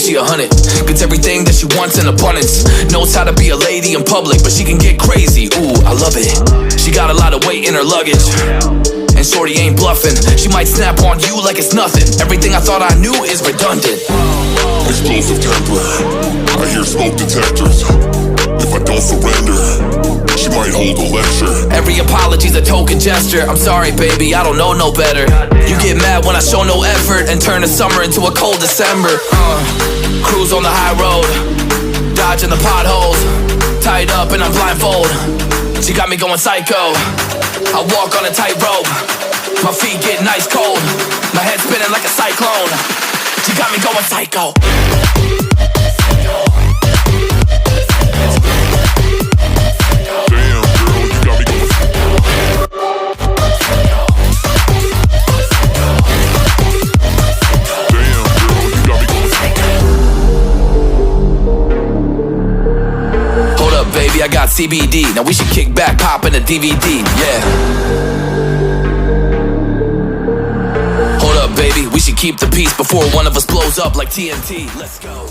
she 100. Gets everything that she wants in abundance. Knows how to be a lady in public, but she can get crazy. Ooh, I love it. She got a lot of weight in her luggage, and shorty ain't bluffing. She might snap on you like it's nothing. Everything I thought I knew is redundant. Explosive temper, I hear smoke detectors. If I don't surrender, she might hold a lecture. Every apology's a token gesture. I'm sorry, baby, I don't know no better. You get mad when I show no effort and turn the summer into a cold December. Cruise on the high road, dodging the potholes, tied up and I'm blindfold. She got me going psycho. I walk on a tightrope, my feet getting ice cold, my head spinning like a cyclone. She got me going psycho. Damn, girl, you got me going Damn, girl, you got me going Hold up, baby, I got CBD. Now we should kick back, pop in a DVD, yeah. Hold up, baby, we should keep the peace before one of us blows up like TNT. Let's go.